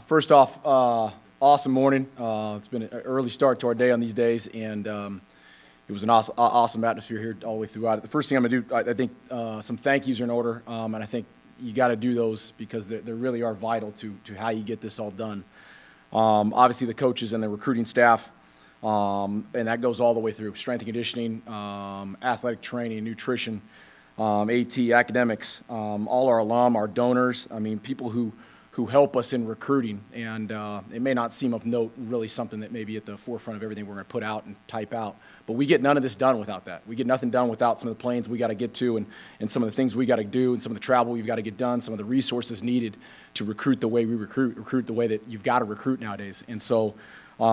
First off, awesome morning. It's been an early start to our day on these days, and it was an awesome atmosphere here all the way throughout it. The first thing I'm going to do, I think some thank yous are in order, and I think you got to do those because they really are vital to how you get this all done. Obviously, the coaches and the recruiting staff, and that goes all the way through strength and conditioning, athletic training, nutrition, AT, academics, all our alum, our donors. I mean, people who help us in recruiting, and it may not seem of note, really something that may be at the forefront of everything we're going to put out and type out, but we get none of this done without that. We get nothing done without some of the planes we got to get to and some of the things we got to do and some of the travel we've got to get done, some of the resources needed to recruit the way we recruit the way that you've got to recruit nowadays. And so the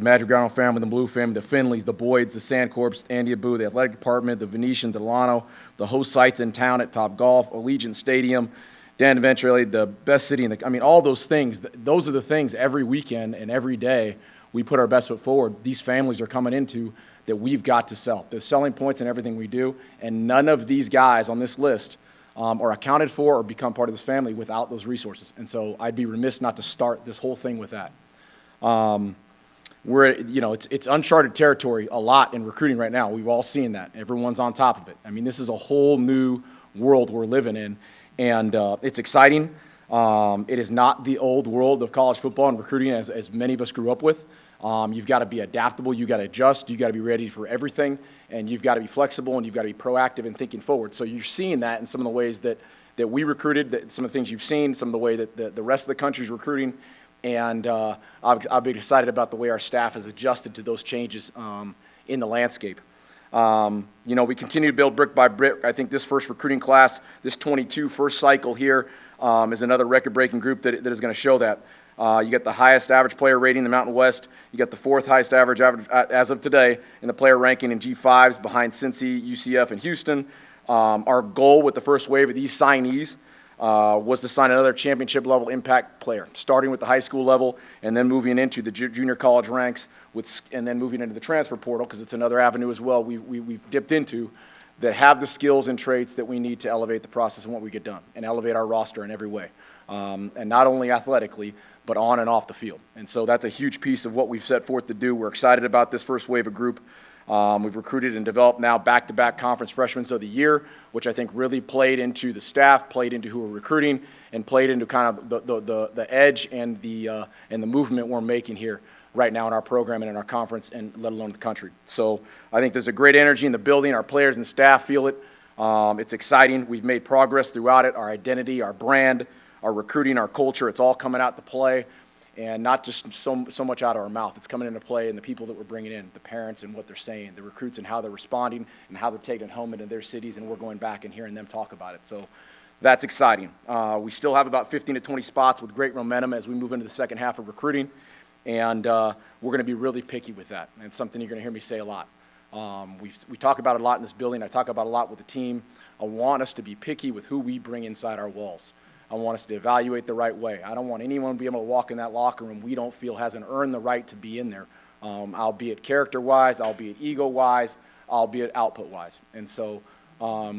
Madrigallo family, the Blue family, the Finleys, the Boyds, the Sandcorps, Andy Abu, the athletic department, the Venetian, Delano, the host sites in town at Top Golf, Allegiant Stadium, Dan eventually, the best city in the – I mean, all those things, those are the things every weekend and every day we put our best foot forward. These families are coming into that we've got to sell. There's selling points in everything we do, and none of these guys on this list are accounted for or become part of this family without those resources. And so I'd be remiss not to start this whole thing with that. It's uncharted territory a lot in recruiting right now. We've all seen that. Everyone's on top of it. I mean, this is a whole new world we're living in. And it's exciting. It is not the old world of college football and recruiting as many of us grew up with. You've got to be adaptable. You've got to adjust. You've got to be ready for everything. And you've got to be flexible, and you've got to be proactive in thinking forward. So you're seeing that in some of the ways that we recruited, some of the things you've seen, some of the way that the rest of the country's recruiting. And I've been excited about the way our staff has adjusted to those changes in the landscape. We continue to build brick by brick. I think this first recruiting class, this 22 first cycle here, is another record-breaking group that is going to show that. You got the highest average player rating in the Mountain West. You got the fourth highest average as of today in the player ranking in G5s behind Cincy, UCF, and Houston. Our goal with the first wave of these signees was to sign another championship-level impact player, starting with the high school level and then moving into the junior college ranks, and then moving into the transfer portal, because it's another avenue as well we've dipped into, that have the skills and traits that we need to elevate the process and what we get done and elevate our roster in every way, and not only athletically, but on and off the field. And so that's a huge piece of what we've set forth to do. We're excited about this first wave of group. We've recruited and developed now back-to-back conference freshmen of the year, which I think really played into the staff, played into who we're recruiting, and played into kind of the edge and the movement we're making here right now in our program and in our conference, and let alone the country. So I think there's a great energy in the building. Our players and staff feel it. It's exciting. We've made progress throughout it. Our identity, our brand, our recruiting, our culture, it's all coming out to play, and not just so much out of our mouth. It's coming into play in the people that we're bringing in, the parents and what they're saying, the recruits and how they're responding and how they're taking it home into their cities, and we're going back and hearing them talk about it. So that's exciting. We still have about 15 to 20 spots with great momentum as we move into the second half of recruiting. And we're going to be really picky with that. And it's something you're going to hear me say a lot. We talk about it a lot in this building. I talk about it a lot with the team. I want us to be picky with who we bring inside our walls. I want us to evaluate the right way. I don't want anyone to be able to walk in that locker room we don't feel hasn't earned the right to be in there, albeit character-wise, albeit ego-wise, albeit output-wise. And so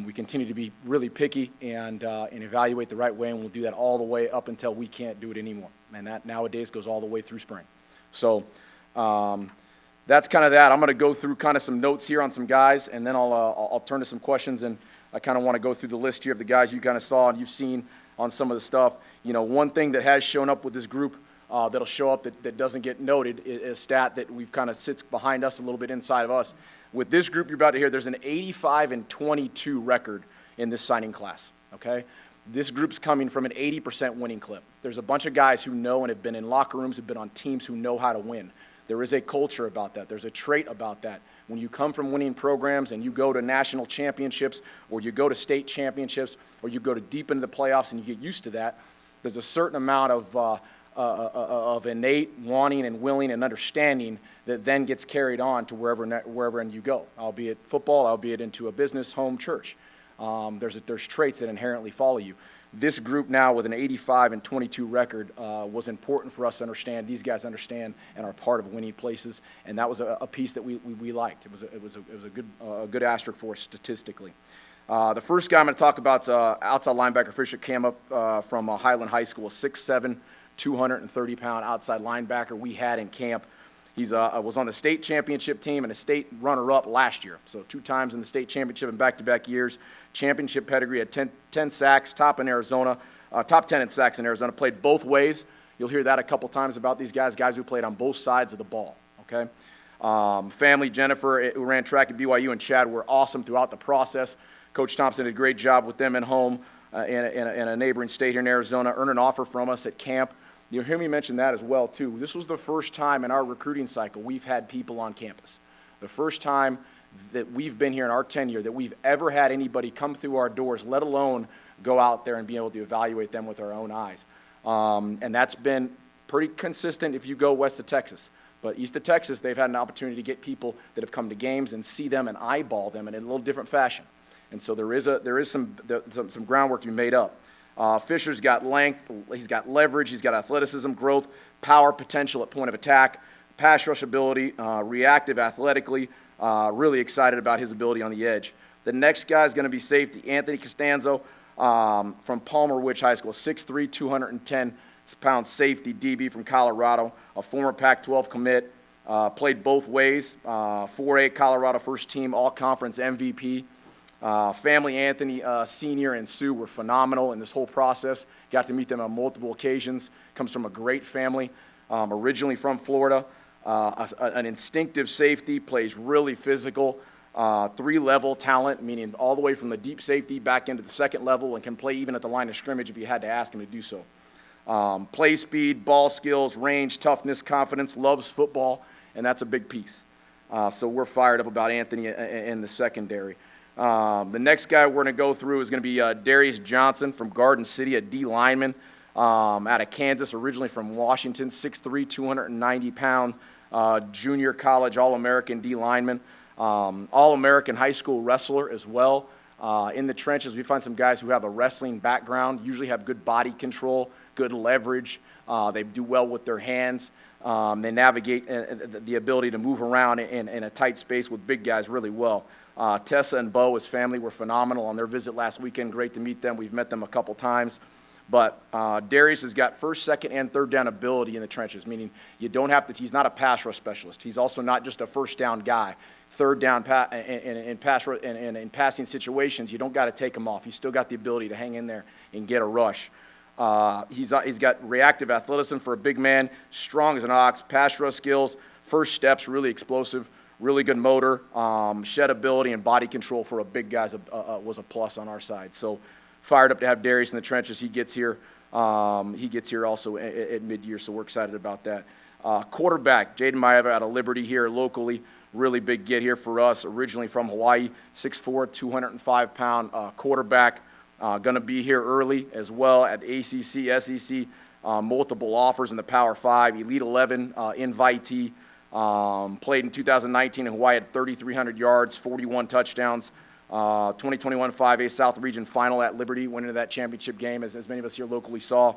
we continue to be really picky and evaluate the right way, and we'll do that all the way up until we can't do it anymore. And that nowadays goes all the way through spring. So that's kind of that. I'm going to go through kind of some notes here on some guys, and then I'll turn to some questions. And I kind of want to go through the list here of the guys you kind of saw and you've seen on some of the stuff. One thing that has shown up with this group that'll show up that doesn't get noted is a stat that we've kind of sits behind us a little bit inside of us. With this group you're about to hear, there's an 85-22 record in this signing class, okay? This group's coming from an 80% winning clip. There's a bunch of guys who know and have been in locker rooms, have been on teams who know how to win. There is a culture about that. There's a trait about that. When you come from winning programs and you go to national championships or you go to state championships or you go to deep into the playoffs and you get used to that, there's a certain amount of innate wanting and willing and understanding that then gets carried on to wherever you go, albeit football, albeit into a business, home, church. There's traits that inherently follow you. This group now with an 85-22 record was important for us to understand. These guys understand and are part of winning places, and that was a piece that we liked. It was a good asterisk for us statistically. The first guy I'm going to talk about is outside linebacker Fischer, came up from Highland High School, 6'7", 230-pound outside linebacker we had in camp. He's was on the state championship team and a state runner-up last year. So 2 times in the state championship in back-to-back years. Championship pedigree, had 10 sacks, top in Arizona, top 10 in sacks in Arizona. Played both ways. You'll hear that a couple times about these guys who played on both sides of the ball, okay? Family, Jennifer, who ran track at BYU, and Chad were awesome throughout the process. Coach Thompson did a great job with them at home in a neighboring state here in Arizona, earned an offer from us at camp. You'll hear me mention that as well, too. This was the first time in our recruiting cycle we've had people on campus. The first time that we've been here in our tenure that we've ever had anybody come through our doors, let alone go out there and be able to evaluate them with our own eyes. And that's been pretty consistent if you go west of Texas. But east of Texas, they've had an opportunity to get people that have come to games and see them and eyeball them in a little different fashion. And so there is some groundwork to be made up. Fischer's got length, he's got leverage, he's got athleticism, growth, power, potential at point of attack, pass rush ability, reactive athletically. Really excited about his ability on the edge. The next guy is going to be safety, Anthony Costanzo from Palmer Ridge High School, 6'3", 210-pound safety DB from Colorado, a former Pac-12 commit, played both ways, 4A Colorado first team, all-conference MVP. Family, Anthony Sr. and Sue were phenomenal in this whole process. Got to meet them on multiple occasions. Comes from a great family, originally from Florida. An instinctive safety, plays really physical, 3-level talent, meaning all the way from the deep safety back into the second level, and can play even at the line of scrimmage if you had to ask him to do so. Play speed, ball skills, range, toughness, confidence, loves football, and that's a big piece. So we're fired up about Anthony in the secondary. The next guy we're going to go through is going to be Darius Johnson from Garden City, a D lineman out of Kansas, originally from Washington, 6'3", 290-pound junior college All-American D lineman, All-American high school wrestler as well. In the trenches, we find some guys who have a wrestling background, usually have good body control, good leverage. They do well with their hands. They navigate the ability to move around in a tight space with big guys really well. Tessa and Bo, his family, were phenomenal on their visit last weekend. Great to meet them. We've met them a couple times. But Darius has got first, second, and third down ability in the trenches, meaning you don't have to, he's not a pass rush specialist. He's also not just a first down guy. Third down in passing situations, you don't got to take him off. He's still got the ability to hang in there and get a rush. He's got reactive athleticism for a big man, strong as an ox, pass rush skills, first steps, really explosive, really good motor, shed ability, and body control for a big guy was a plus on our side. So fired up to have Darius in the trenches. He gets here also at mid-year, so we're excited about that. Quarterback, Jaden Maiev out of Liberty here locally. Really big get here for us, originally from Hawaii, 6'4", 205-pound quarterback. Going to be here early as well at ACC, SEC, multiple offers in the Power 5, Elite 11 invitee. Played in 2019 in Hawaii, had 3,300 yards, 41 touchdowns. 2021 5A South Region Final at Liberty, went into that championship game, as many of us here locally saw.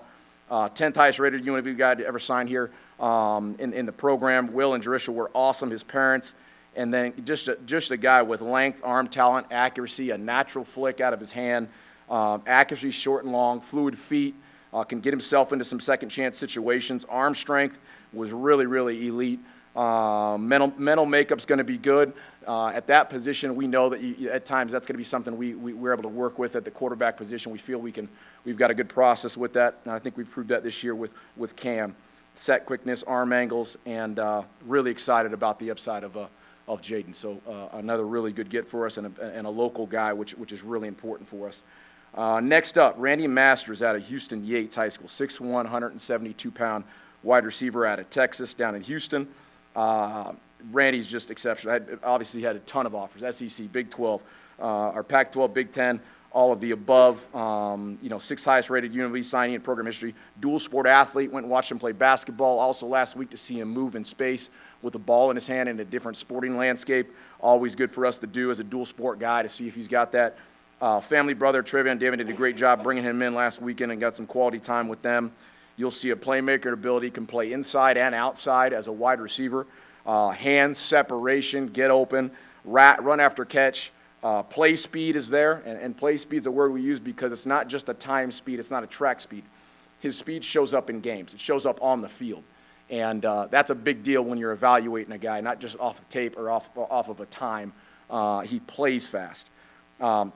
10th highest rated UNLV guy to ever sign here in the program. Will and Jarisha were awesome, his parents. And then just a guy with length, arm talent, accuracy, a natural flick out of his hand, accuracy short and long, fluid feet, can get himself into some second chance situations. Arm strength was really, really elite. Mental makeup's going to be good. At that position, we know that at times that's going to be something we're able to work with at the quarterback position. We feel we've got a good process with that, and I think we've proved that this year with Cam. Set quickness, arm angles, and really excited about the upside of Jaden. So another really good get for us and a local guy, which is really important for us. Next up, Randy Masters out of Houston Yates High School, 6'1", 172-pound wide receiver out of Texas down in Houston. Randy's just exceptional. Obviously had a ton of offers, SEC, Big 12, or Pac-12, Big 10, all of the above. 6th highest rated UNLV signing in program history. Dual sport athlete, went and watched him play basketball. Also last week to see him move in space with a ball in his hand in a different sporting landscape. Always good for us to do as a dual sport guy to see if he's got that. Family brother, Trevion David, did a great job bringing him in last weekend and got some quality time with them. You'll see a playmaker ability, can play inside and outside as a wide receiver. Hands, separation, get open, run after catch. Play speed is there, and play speed is a word we use because it's not just a time speed, it's not a track speed. his speed shows up in games. It shows up on the field. And that's a big deal when you're evaluating a guy, not just off the tape or off of a time. He plays fast.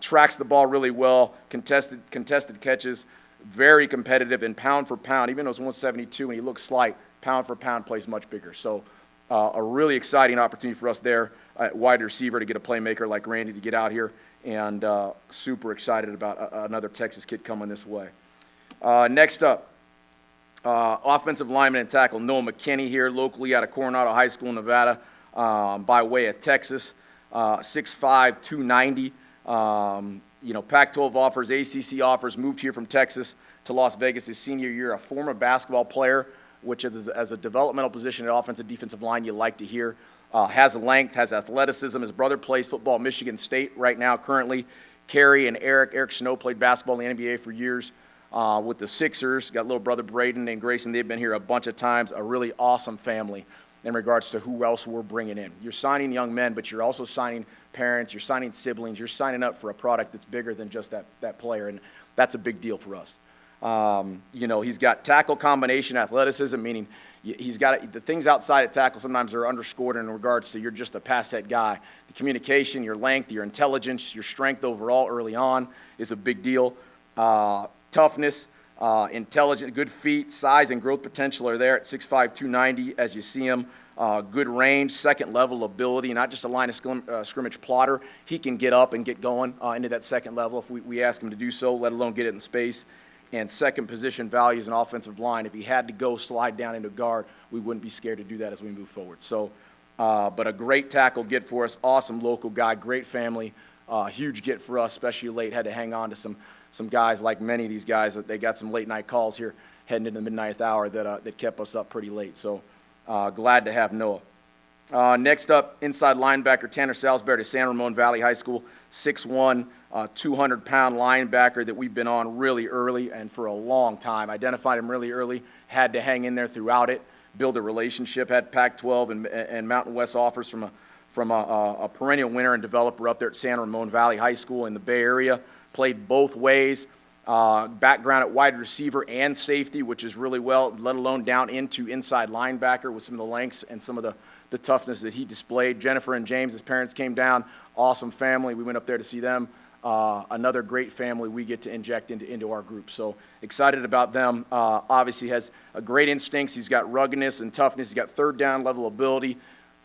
Tracks the ball really well, contested catches, very competitive, and pound for pound, even though it's 172 and he looks slight, pound for pound plays much bigger. So a really exciting opportunity for us there at wide receiver to get a playmaker like Randy to get out here, and super excited about another Texas kid coming this way. Next up, offensive lineman and tackle Noah Mckinney here locally out of Coronado High School, Nevada, by way of Texas, 6'5", 290. Pac-12 offers, ACC offers, moved here from Texas to Las Vegas his senior year, a former basketball player, which is as a developmental position at offensive defensive line you like to hear. Has length, has athleticism. His brother plays football at Michigan State right now currently. Kerry and Eric Snow played basketball in the NBA for years with the Sixers. Got little brother Braden and Grayson. They've been here a bunch of times. A really awesome family in regards to who else we're bringing in. You're signing young men, but you're also signing parents. You're signing siblings. You're signing up for a product that's bigger than just that player, and that's a big deal for us. He's got tackle combination athleticism, meaning he's got the things outside of tackle sometimes are underscored in regards to you're just a pass set guy. The communication, your length, your intelligence, your strength overall early on is a big deal. Toughness, intelligent, good feet, size, and growth potential are there at 6'5", 290 as you see him. Good range, second level ability, not just a line of scrimmage plotter. He can get up and get going into that second level if we ask him to do so, let alone get it in space. And second position values an offensive line. If he had to go slide down into guard, we wouldn't be scared to do that as we move forward. So, but a great tackle get for us, awesome local guy, great family, huge get for us, especially late. Had to hang on to some guys like many of these guys. They got some late night calls here heading into the midnight hour that kept us up pretty late. So glad to have Noah. Next up, inside linebacker Tanner Salisbury to San Ramon Valley High School, 6'1", 200-pound linebacker that we've been on really early and for a long time. Identified him really early, had to hang in there throughout it, build a relationship, had Pac-12 and Mountain West offers from a perennial winner and developer up there at San Ramon Valley High School in the Bay Area. Played both ways, background at wide receiver and safety, which is really well, let alone down into inside linebacker with some of the lengths and some of the toughness that he displayed. Jennifer and James, his parents came down, awesome family. We went up there to see them. Another great family we get to inject into our group. So excited about them. Obviously has a great instincts. He's got ruggedness and toughness. He's got third down level ability.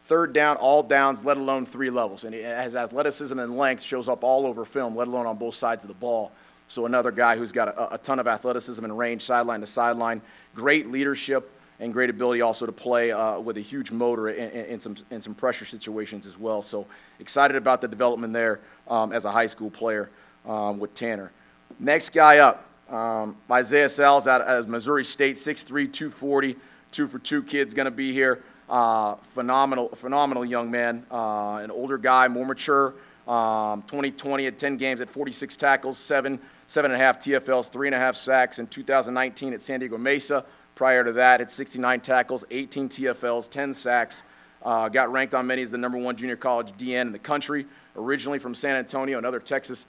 Third down, all downs, let alone 3 levels. And he has athleticism and length, shows up all over film, let alone on both sides of the ball. So another guy who's got a ton of athleticism and range, sideline to sideline. Great leadership and great ability also to play with a huge motor in some pressure situations as well. So excited about the development there as a high school player with Tanner. Next guy up, Isaiah Sal's out of Missouri State, 6'3", 240, 2-for-2 kid's going to be here. Phenomenal young man, an older guy, more mature. 2020 at 10 games at 46 tackles, 7.5 TFLs, 3.5 sacks. In 2019 at San Diego Mesa. Prior to that, at 69 tackles, 18 TFLs, 10 sacks. Got ranked on many as the #1 junior college DN in the country. Originally from San Antonio, another Texas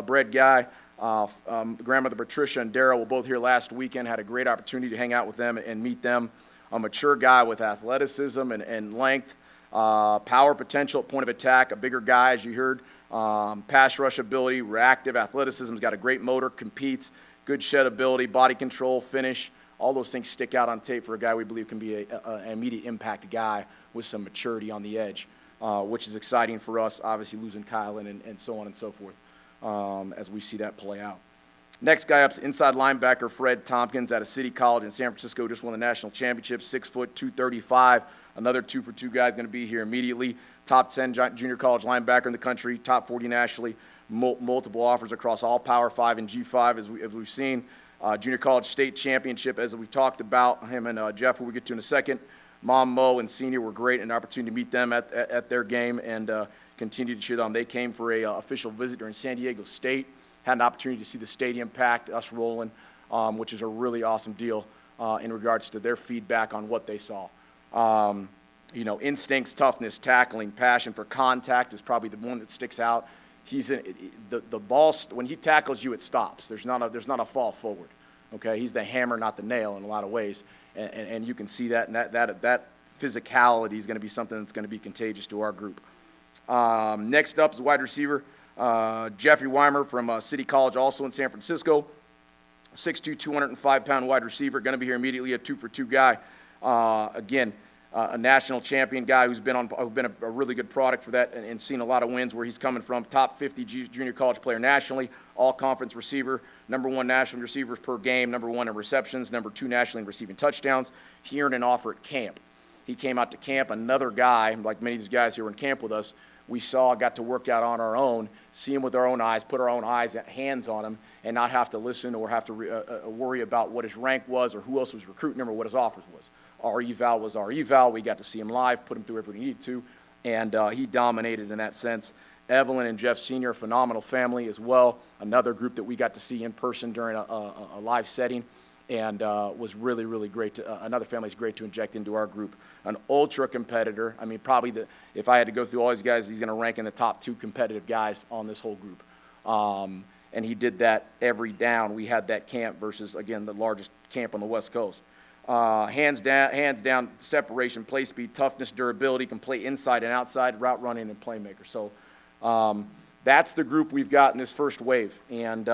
bred guy. Grandmother Patricia and Daryl were both here last weekend. Had a great opportunity to hang out with them and meet them. A mature guy with athleticism and length, power potential at point of attack, a bigger guy, as you heard, pass rush ability, reactive athleticism, has got a great motor, competes, good shed ability, body control, finish. All those things stick out on tape for a guy we believe can be an immediate impact guy with some maturity on the edge, which is exciting for us, obviously losing Kylan and so on and so forth as we see that play out. Next guy up is inside linebacker Fred Tompkins out of City College in San Francisco. Just won the national championship, 6 foot, 235. Another 2-for-2 guy is going to be here immediately. Top 10 junior college linebacker in the country, top 40 nationally. Multiple offers across all Power 5 and G5 as we've seen. Junior college state championship, as we talked about, him and Jeff, who we'll get to in a second. Mom, Mo, and Senior were great, an opportunity to meet them at their game and continue to cheer them. They came for a official visit during San Diego State. Had an opportunity to see the stadium packed, us rolling, which is a really awesome deal in regards to their feedback on what they saw. Instincts, toughness, tackling, passion for contact is probably the one that sticks out. The ball, when he tackles you, it stops. There's not a fall forward. Okay, he's the hammer, not the nail in a lot of ways, and you can see that, and that physicality is going to be something that's going to be contagious to our group. Next up is wide receiver Jeffrey Weimer from City College, also in San Francisco. 6'2", 205-pound wide receiver, going to be here immediately, a 2-for-2 guy. Again, a national champion guy who's been a really good product for that and seen a lot of wins where he's coming from. Top 50 junior college player nationally, all-conference receiver, #1 national receivers per game, #1 in receptions, #2 nationally in receiving touchdowns. He earned an offer at camp. He came out to camp. Another guy, like many of these guys who were in camp with us, we got to work out on our own, see him with our own eyes, put our own hands on him, and not have to listen or have to worry about what his rank was or who else was recruiting him or what his offers was. Our eval was our eval. We got to see him live, put him through everything he needed to, and he dominated in that sense. Evelyn and Jeff Sr., phenomenal family as well. Another group that we got to see in person during a live setting, and was really, really great. Another family is great to inject into our group. An ultra competitor. I mean, probably if I had to go through all these guys, he's going to rank in the top 2 competitive guys on this whole group. And he did that every down. We had that camp versus, again, the largest camp on the West Coast. Hands down, separation, play speed, toughness, durability, can play inside and outside, route running, and playmaker. So that's the group we've got in this first wave. And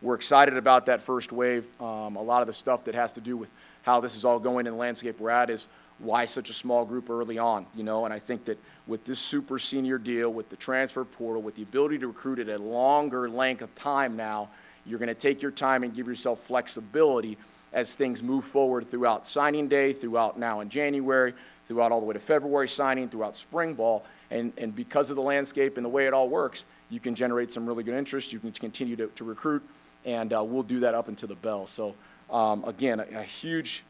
we're excited about that first wave. A lot of the stuff that has to do with how this is all going in the landscape we're at is why such a small group early on, and I think that with this super senior deal, with the transfer portal, with the ability to recruit at a longer length of time now, you're going to take your time and give yourself flexibility as things move forward throughout signing day, throughout now in January, throughout all the way to February signing, throughout spring ball, and because of the landscape and the way it all works, you can generate some really good interest, you can continue to recruit, and we'll do that up until the bell. So again, a huge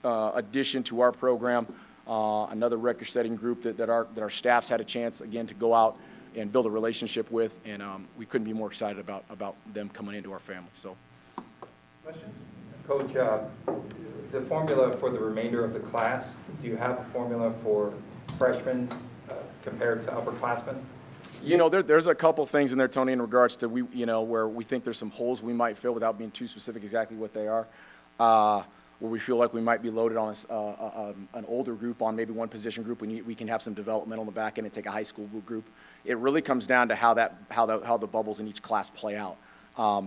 addition to our program, another record-setting group that our staffs had a chance, again, to go out and build a relationship with, and we couldn't be more excited about them coming into our family. So, question? Coach, the formula for the remainder of the class, do you have a formula for freshmen compared to upperclassmen? There's a couple things in there, Tony, in regards to where we think there's some holes we might fill without being too specific exactly what they are. Where we feel like we might be loaded on an older group, on maybe one position group. We can have some development on the back end and take a high school group. It really comes down to how the bubbles in each class play out.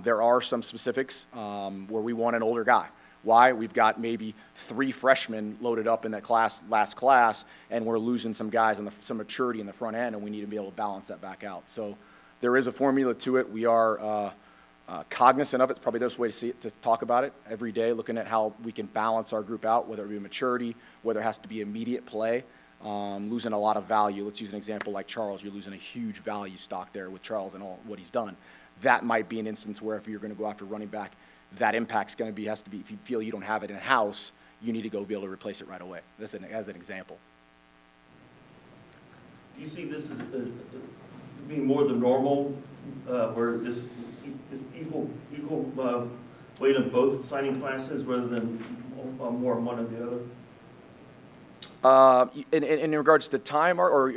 There are some specifics where we want an older guy. Why? We've got maybe 3 freshmen loaded up in that last class, and we're losing some guys and some maturity in the front end, and we need to be able to balance that back out. So there is a formula to it. We are cognizant of it. It's probably the best way to talk about it every day, looking at how we can balance our group out, whether it be maturity, whether it has to be immediate play, losing a lot of value. Let's use an example like Charles. You're losing a huge value stock there with Charles and all what he's done. That might be an instance where if you're going to go after running back, that impact's going to has to be, if you feel you don't have it in-house, you need to go be able to replace it right away, as an example. Do you see this as being more than normal, where this is equal weight of both signing classes rather than more one or the other? In regards to time or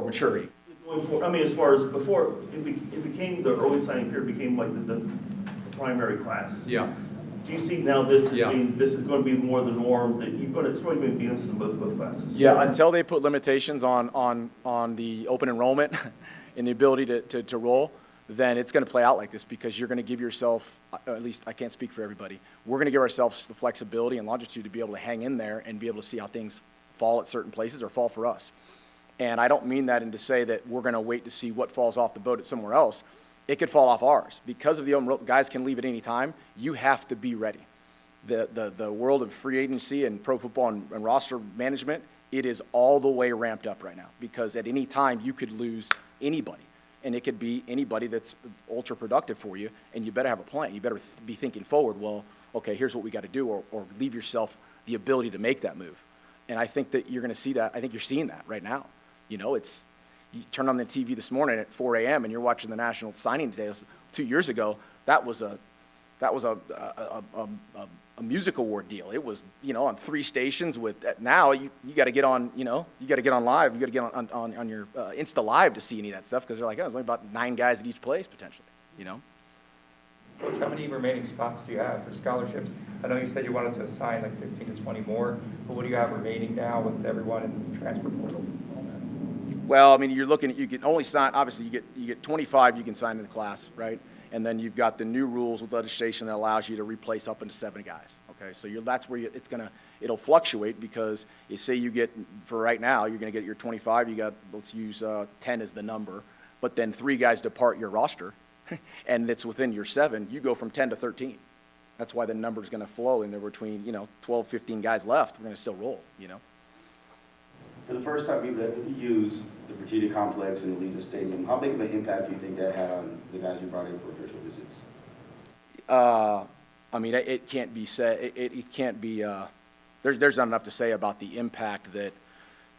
maturity? I mean, as far as before, it became the early signing period became like the primary class. Yeah. Do you see now this? Yeah. I mean, this is going to be more the norm. That it's really going to be emphasis in both classes. Yeah, until they put limitations on the open enrollment and the ability to roll, then it's going to play out like this, because you're going to give yourself, at least I can't speak for everybody, we're going to give ourselves the flexibility and longitude to be able to hang in there and be able to see how things fall at certain places or fall for us. And I don't mean that in to say that we're going to wait to see what falls off the boat at somewhere else. It could fall off ours. Because of the open, guys can leave at any time, you have to be ready. The world of free agency and pro football and roster management, it is all the way ramped up right now, because at any time you could lose anybody. And it could be anybody that's ultra productive for you, and you better have a plan. You better be thinking forward, well, okay, here's what we got to do, or leave yourself the ability to make that move. And I think that you're going to see that. I think you're seeing that right now. You turn on the TV this morning at 4 a.m. and you're watching the National Signing Day. 2 years ago, that was a music award deal. It was, on 3 stations with, now you got to get on, you got to get on live. You got to get on your Insta Live to see any of that stuff, because they're like, there's only about 9 guys at each place potentially, Coach, how many remaining spots do you have for scholarships? I know you said you wanted to assign like 15 to 20 more, but what do you have remaining now with everyone in the transfer portal? Well, I mean, you're looking at, you can only sign, obviously, you get 25 you can sign in the class, right? And then you've got the new rules with legislation that allows you to replace up into 7 guys, okay? So that's where it'll fluctuate because you say you get, for right now, you're going to get your 25, you got, let's use 10 as the number, but then 3 guys depart your roster, and it's within your 7, you go from 10 to 13. That's why the number's going to flow, and there between, 12, 15 guys left, we're going to still roll, For the first time you use the Fertitta Complex and the Legion Stadium, how big of an impact do you think that had on the guys you brought in for official visits? I mean, it can't be said, it can't be, there's not enough to say about the impact that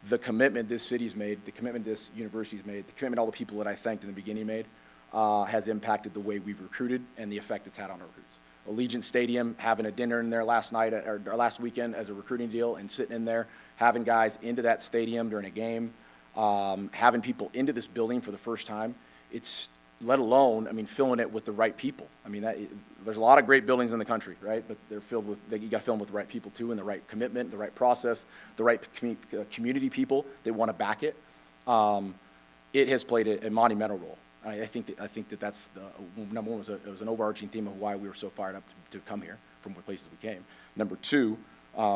the commitment this city's made, the commitment this university's made, the commitment all the people that I thanked in the beginning made, has impacted the way we've recruited and the effect it's had on our recruits. Allegiant Stadium, having a dinner in there last night, or last weekend as a recruiting deal and sitting in there, having guys into that stadium during a game, having people into this building for the first time, it's, let alone, I mean, filling it with the right people. I mean, there's a lot of great buildings in the country, right? But they're filled with, you got to fill them with the right people too, and the right commitment, the right process, the right community people that want to back it. It has played a monumental role. I think that that's the number one. It was an overarching theme of why we were so fired up to come here from what places we came. Number two,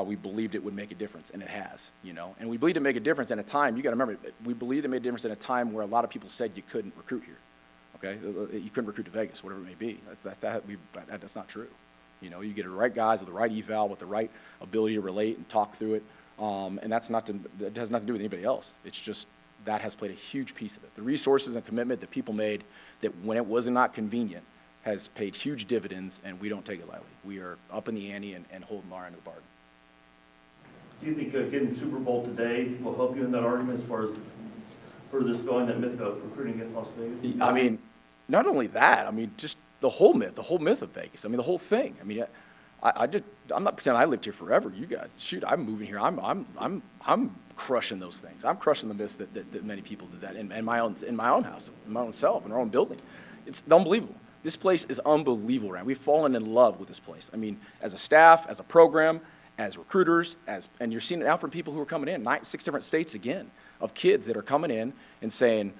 we believed it would make a difference, and it has. And we believed it make a difference in a time. You got to remember, we believed it made a difference in a time where a lot of people said you couldn't recruit here. Okay, you couldn't recruit to Vegas, whatever it may be. That's not true. You get the right guys with the right eval, with the right ability to relate and talk through it, and that has nothing to do with anybody else. It's just that has played a huge piece of it. The resources and commitment that people made, that when it was not convenient, has paid huge dividends, and we don't take it lightly. We are up in the ante and holding our end of the bargain. Do you think getting the Super Bowl today will help you in that argument as far as for this going, that myth of recruiting against Las Vegas? I mean, not only that, I mean, just the whole myth of Vegas. I mean, the whole thing. I mean, I'm not pretending I lived here forever. You guys, shoot, I'm moving here. I'm crushing those things. I'm crushing the myths that many people did that in my own house, in my own self, in our own building. It's unbelievable. This place is unbelievable, right? We've fallen in love with this place. I mean, as a staff, as a program, as recruiters, and you're seeing it now from people who are coming in, 6 different states again, of kids that are coming in and saying,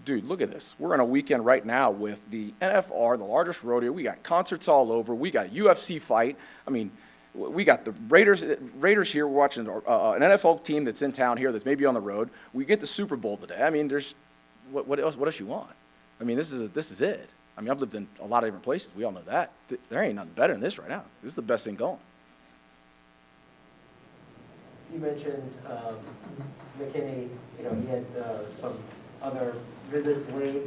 dude, look at this. We're on a weekend right now with the NFR, the largest rodeo. We got concerts all over. We got a UFC fight. I mean, we got the Raiders here. We're watching an NFL team that's in town here that's maybe on the road. We get the Super Bowl today. I mean, there's what else you want? I mean, this is it. I mean, I've lived in a lot of different places. We all know that. There ain't nothing better than this right now. This is the best thing going. You mentioned Mckinney, he had some other visits late.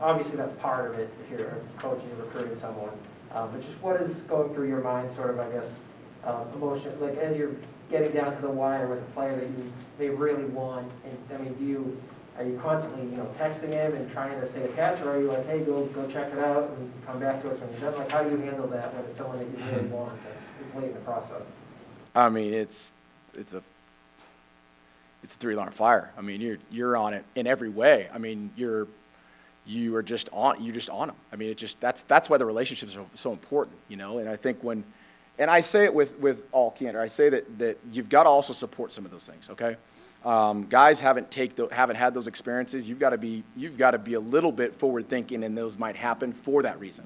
Obviously, that's part of it if you're coaching and recruiting someone. But just what is going through your mind, sort of, I guess, emotion, like as you're getting down to the wire with a player that you may really want, and I mean, are you constantly, texting him and trying to say a catch, or are you like, hey, go check it out and come back to us when you're done? Like, how do you handle that when it's someone that you really want that's late in the process? I mean, it's a 3-alarm fire. I mean, you're on it in every way. I mean, you're just on them. I mean, that's why the relationships are so important, And I think and I say it with all candor, I say that you've got to also support some of those things, okay? Guys haven't had those experiences. You've got to be a little bit forward thinking, and those might happen for that reason.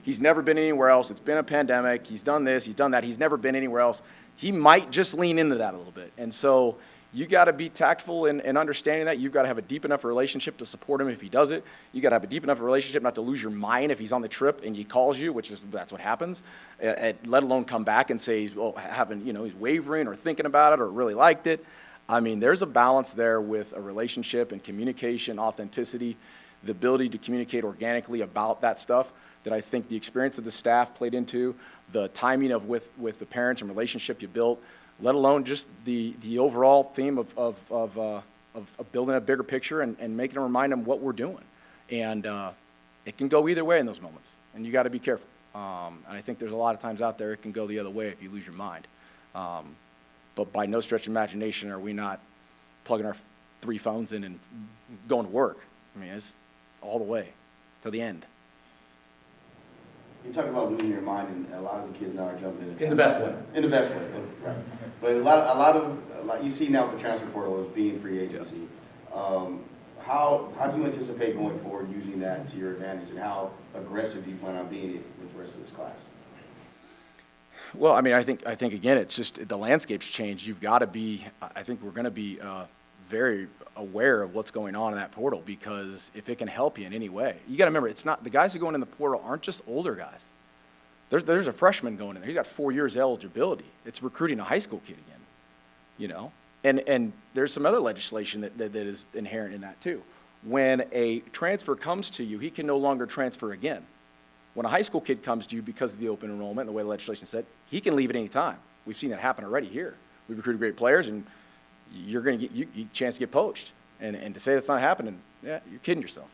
He's never been anywhere else. It's been a pandemic. He's done this. He's done that. He's never been anywhere else. He might just lean into that a little bit. And so you got to be tactful in understanding that. You've got to have a deep enough relationship to support him if he does it. You got to have a deep enough relationship not to lose your mind if he's on the trip and he calls you, that's what happens. Let alone come back and say he's he's wavering or thinking about it or really liked it. I mean, there's a balance there with a relationship and communication, authenticity, the ability to communicate organically about that stuff that I think the experience of the staff played into, the timing with the parents and relationship you built, let alone just the overall theme of building a bigger picture and making them remind them what we're doing. And it can go either way in those moments, and you got to be careful. And I think there's a lot of times out there it can go the other way if you lose your mind. But by no stretch of imagination are we not plugging our 3 phones in and going to work. I mean, it's all the way to the end. You talk about losing your mind, and a lot of the kids now are jumping In the best way. In the best way, right. But like you see now with the transfer portal as being free agency. How do you anticipate going forward using that to your advantage, and how aggressive do you plan on being with the rest of this class? Well, I mean, I think again, it's just the landscape's changed. You've got to be. I think we're going to be very aware of what's going on in that portal, because if it can help you in any way, you got to remember, it's not the guys who go in the portal aren't just older guys. There's a freshman going in there. He's got 4 years eligibility. It's recruiting a high school kid again, you know. And there's some other legislation that is inherent in that too. When a transfer comes to you, he can no longer transfer again. When a high school kid comes to you because of the open enrollment and the way the legislation said, he can leave at any time. We've seen that happen already here. We've recruited great players, and you're going to get a chance to get poached. And to say that's not happening, yeah, you're kidding yourself.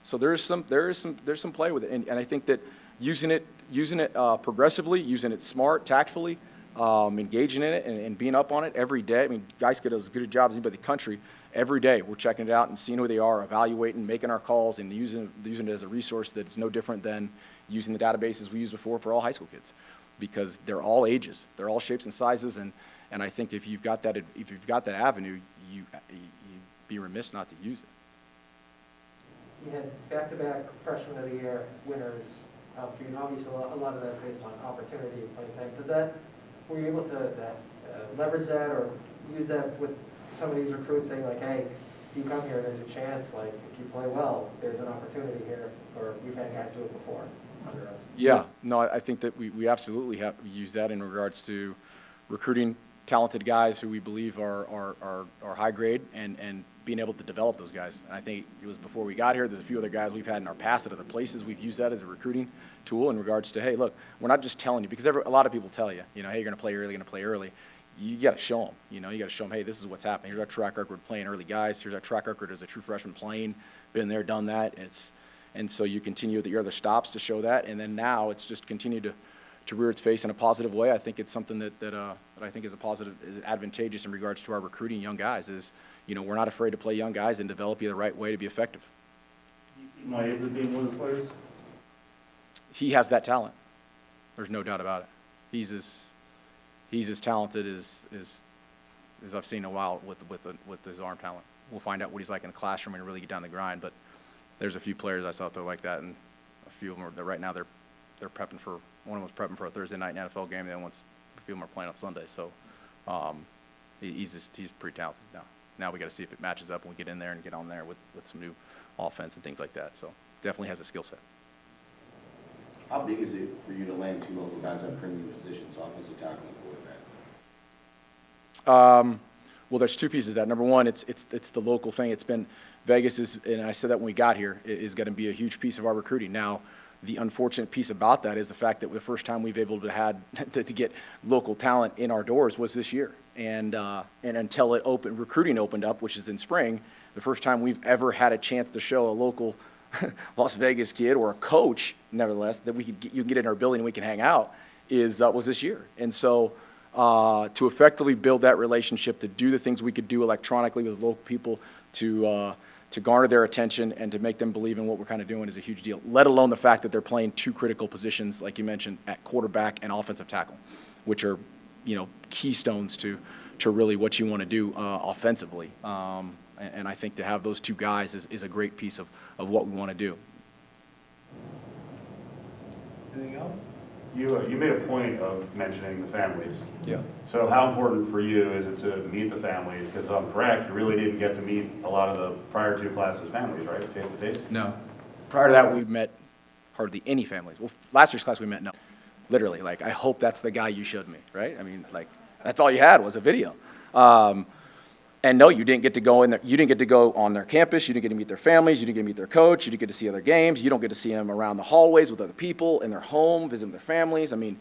So there's some play with it, and I think that using it progressively, using it smart, tactfully, engaging in it and being up on it every day. I mean, guys get as good a job as anybody in the country. Every day we're checking it out and seeing who they are, evaluating, making our calls, and using it as a resource that's no different than using the databases we used before for all high school kids, because they're all ages, they're all shapes and sizes, and I think if you've got that avenue, you'd be remiss not to use it. You had back-to-back freshman of the year winners for you, and obviously a lot of that is based on opportunity and playing time. Were you able to leverage that or use that with some of these recruits, saying like, hey, if you come here, there's a chance, like if you play well, there's an opportunity here, or we've had guys do it before under us? Yeah, no, I think that we absolutely have used that in regards to recruiting talented guys who we believe are high grade, and being able to develop those guys. And I think it was before we got here, there's a few other guys we've had in our past at other places. We've used that as a recruiting tool in regards to, hey, look, we're not just telling you, because a lot of people tell you, hey, you're going to play early, You got to show them, you got to show them, hey, this is what's happening. Here's our track record playing early guys. Here's our track record as a true freshman playing, been there, done that. And so you continue with your other stops to show that, and then now it's just continue to rear its face in a positive way. I think it's something that I think is is advantageous in regards to our recruiting young guys. Is we're not afraid to play young guys and develop you the right way to be effective. Do you see Maiev as being one of the players? He has that talent. There's no doubt about it. He's as talented as I've seen in a while with his arm talent. We'll find out what he's like in the classroom and really get down the grind. But there's a few players I saw out there like that, and a few of them are right now they're prepping for. One of them was prepping for a Thursday night NFL game. The other one's a few of them are playing on Sunday. So he's pretty talented now. Now we got to see if it matches up when we get in there and get on there with some new offense and things like that. So definitely has a skill set. How big is it for you to land two local guys at premium positions, offensive tackle and quarterback? Well, there's two pieces of that. Number one, it's the local thing. It's been Vegas and I said that when we got here, is going to be a huge piece of our recruiting. Now, the unfortunate piece about that is the fact that the first time we've able to get local talent in our doors was this year, and until recruiting opened up, which is in spring, the first time we've ever had a chance to show a local Las Vegas kid or a coach, nevertheless, that you can get in our building and we can hang out was this year. And so to effectively build that relationship, to do the things we could do electronically with local people, to garner their attention and to make them believe in what we're kind of doing is a huge deal, let alone the fact that they're playing two critical positions, like you mentioned, at quarterback and offensive tackle, which are, keystones to really what you want to do offensively. And I think to have those two guys is a great piece of what we want to do. Anything else? You made a point of mentioning the families. Yeah. So how important for you is it to meet the families? Because if I'm correct, you really didn't get to meet a lot of the prior two classes' families, right, face to face? No. Prior to that, we met hardly any families. Well, last year's class we met, no. Literally, I hope that's the guy you showed me, right? I mean, that's all you had was a video. And no, you didn't get to go in there. You didn't get to go on their campus. You didn't get to meet their families. You didn't get to meet their coach. You didn't get to see other games. You don't get to see them around the hallways with other people in their home, visiting their families. I mean,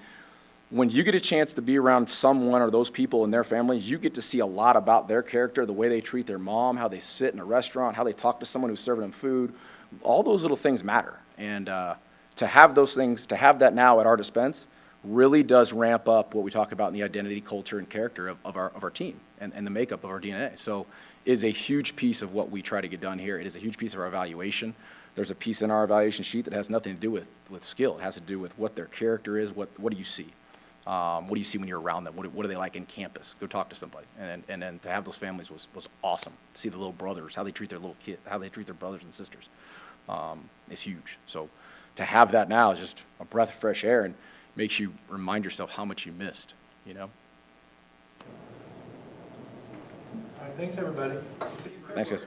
when you get a chance to be around someone or those people and their families, you get to see a lot about their character, the way they treat their mom, how they sit in a restaurant, how they talk to someone who's serving them food. All those little things matter. And to have those things, to have that now at our dispense, really does ramp up what we talk about in the identity, culture, and character of our team and the makeup of our DNA. So it is a huge piece of what we try to get done here. It is a huge piece of our evaluation. there's a piece in our evaluation sheet that has nothing to do with skill. It has to do with what their character is, what do you see? What do you see when you're around them? What are they like in campus? Go talk to somebody. And then to have those families was awesome. To see the little brothers, how they treat their little kids, how they treat their brothers and sisters, is huge. So to have that now is just a breath of fresh air and makes you remind yourself how much you missed, you know? All right, thanks, everybody. Thanks, guys.